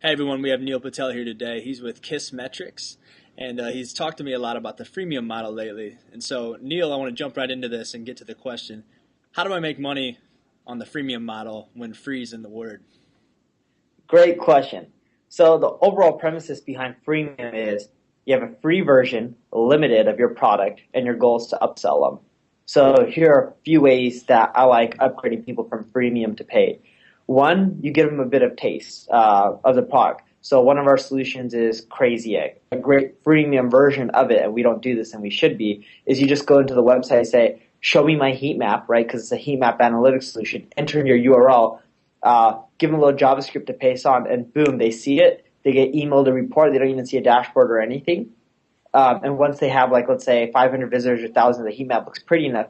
Hey everyone, we have Neil Patel here today. He's with Kiss Metrics, and he's talked to me a lot about the freemium model lately. And so, Neil, I want to jump right into this and get to the question: how do I make money on the freemium model when free's in the word? Great question. So the overall premises behind freemium is you have a free version, limited of your product, and your goal is to upsell them. So here are a few ways that I like upgrading people from freemium to paid. One, you give them a bit of taste of the product. So one of our solutions is Crazy Egg. A great freemium version of it, and we don't do this and we should be, is you just go into the website and say, show me my heat map, right? Because it's a heat map analytics solution. Enter in your URL, give them a little JavaScript to paste on, and boom, they see it. They get emailed a report. They don't even see a dashboard or anything. And once they have, like, let's say 500 visitors or 1,000, the heat map looks pretty enough.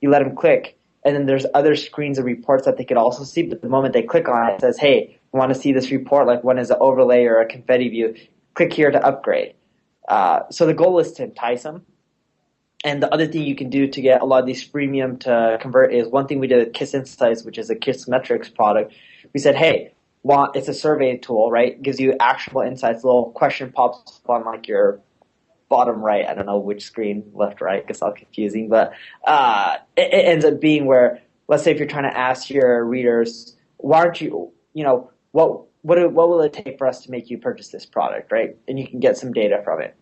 You let them click, and then there's other screens of reports that they could also see. But the moment they click on it, it says, hey, I want to see this report, like one is an overlay or a confetti view. Click here to upgrade. So the goal is to entice them. And the other thing you can do to get a lot of these freemium to convert is one thing we did at Kiss Insights, which is a Kiss Metrics product. We said, hey, it's a survey tool, right? Gives you actionable insights. A little question pops up on like your bottom right. I don't know which screen, left, right. Gets all confusing, but it ends up being where, let's say, if you're trying to ask your readers, why aren't you, what will it take for us to make you purchase this product, right? And you can get some data from it.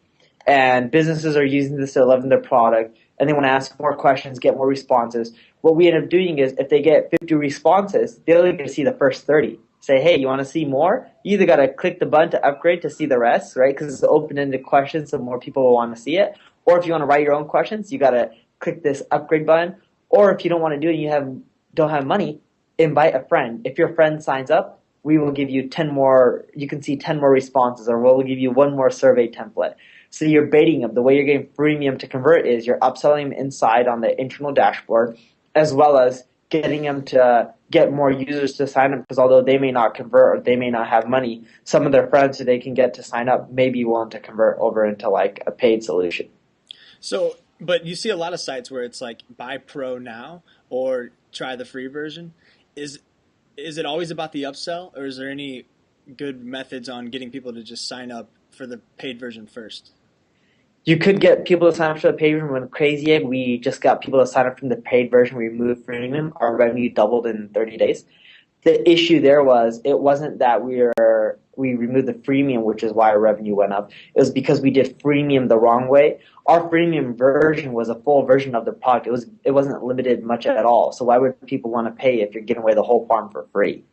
And businesses are using this to love their product, and they want to ask more questions, get more responses. What we end up doing is if they get 50 responses, they only get to see the first 30. Say, hey, you want to see more? You either got to click the button to upgrade to see the rest, right? Because it's open-ended questions, so more people will want to see it. Or if you want to write your own questions, you got to click this upgrade button. Or if you don't want to do it and don't have money, invite a friend. If your friend signs up, we will give you 10 more, you can see 10 more responses, or we'll give you one more survey template. So you're baiting them. The way you're getting freemium to convert is you're upselling them inside on the internal dashboard, as well as getting them to get more users to sign up, because although they may not convert or they may not have money, some of their friends who they can get to sign up may be willing to convert over into like a paid solution. So, but you see a lot of sites where it's like buy pro now or try the free version. Is is it always about the upsell, or is there any good methods on getting people to just sign up for the paid version first? You could get people to sign up for the paid version. When Crazy Egg, we just got people to sign up from the paid version. We removed freemium. Our revenue doubled in 30 days. The issue there was it wasn't that we removed the freemium, which is why our revenue went up. It was because we did freemium the wrong way. Our freemium version was a full version of the product. It wasn't limited much at all. So why would people want to pay if you're giving away the whole farm for free?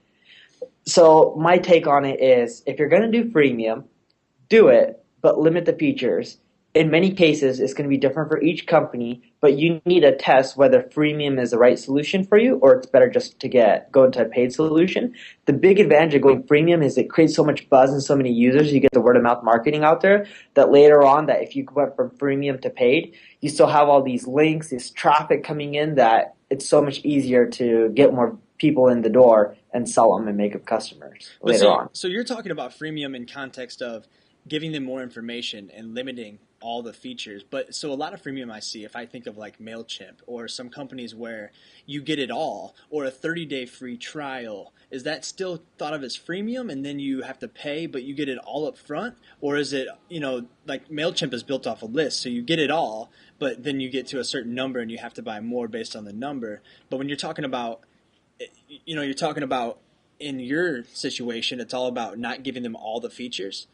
So my take on it is if you're going to do freemium, do it, but limit the features. In many cases, it's going to be different for each company, but you need to test whether freemium is the right solution for you, or it's better just to go into a paid solution. The big advantage of going freemium is it creates so much buzz and so many users. You get the word of mouth marketing out there that later on, that if you went from freemium to paid, you still have all these links, this traffic coming in, that it's so much easier to get more people in the door and sell them and make them customers But later so, on. so you're talking about freemium in context of giving them more information and limiting all the features. But so a lot of freemium I see, if I think of like MailChimp or some companies where you get it all or a 30-day free trial, is that still thought of as freemium and then you have to pay, but you get it all up front? Or is it, like MailChimp is built off a list, so you get it all, but then you get to a certain number and you have to buy more based on the number. But when you're talking about, you're talking about in your situation, it's all about not giving them all the features.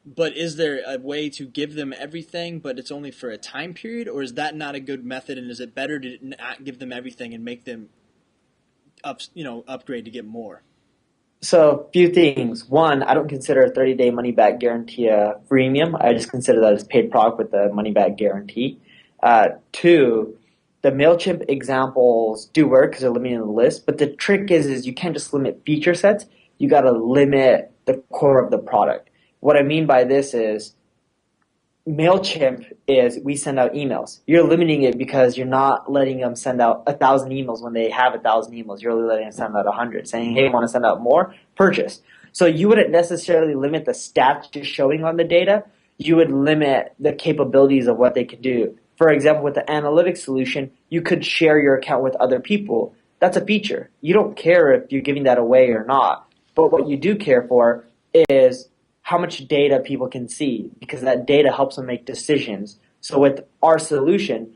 But is there a way to give them everything, but it's only for a time period, or is that not a good method? And is it better to not give them everything and make them upgrade to get more? So, few things. One, I don't consider a 30-day money-back guarantee a freemium. I just consider that as paid product with a money-back guarantee. Two, the MailChimp examples do work because they're limiting the list, but the trick is you can't just limit feature sets. You got to limit the core of the product. What I mean by this is MailChimp is we send out emails. You're limiting it because you're not letting them send out 1,000 emails when they have 1,000 emails. You're only letting them send out 100, saying, hey, want to send out more? Purchase. So you wouldn't necessarily limit the stats just showing on the data. You would limit the capabilities of what they could do. For example, with the analytics solution, you could share your account with other people. That's a feature. You don't care if you're giving that away or not. But what you do care for is how much data people can see because that data helps them make decisions. So with our solution,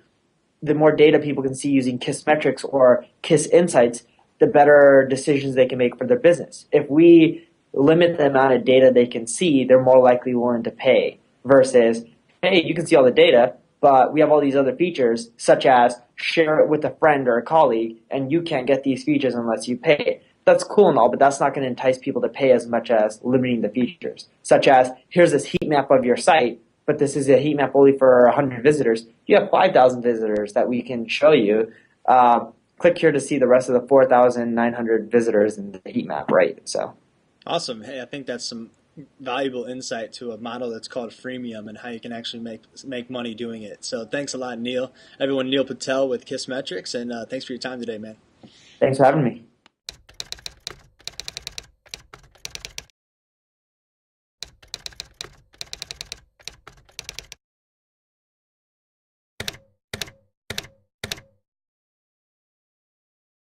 the more data people can see using KISS metrics or KISS insights, the better decisions they can make for their business. If we limit the amount of data they can see, they're more likely willing to pay versus, hey, you can see all the data, but we have all these other features, such as share it with a friend or a colleague, and you can't get these features unless you pay. That's cool and all, but that's not going to entice people to pay as much as limiting the features, such as here's this heat map of your site, but this is a heat map only for 100 visitors. You have 5,000 visitors that we can show you. Click here to see the rest of the 4,900 visitors in the heat map, right? So Awesome. Hey, I think that's some valuable insight to a model that's called freemium and how you can actually make money doing it. So thanks a lot, Neil. Everyone, Neil Patel with KISS Metrics, and thanks for your time today, man. thanks for having me.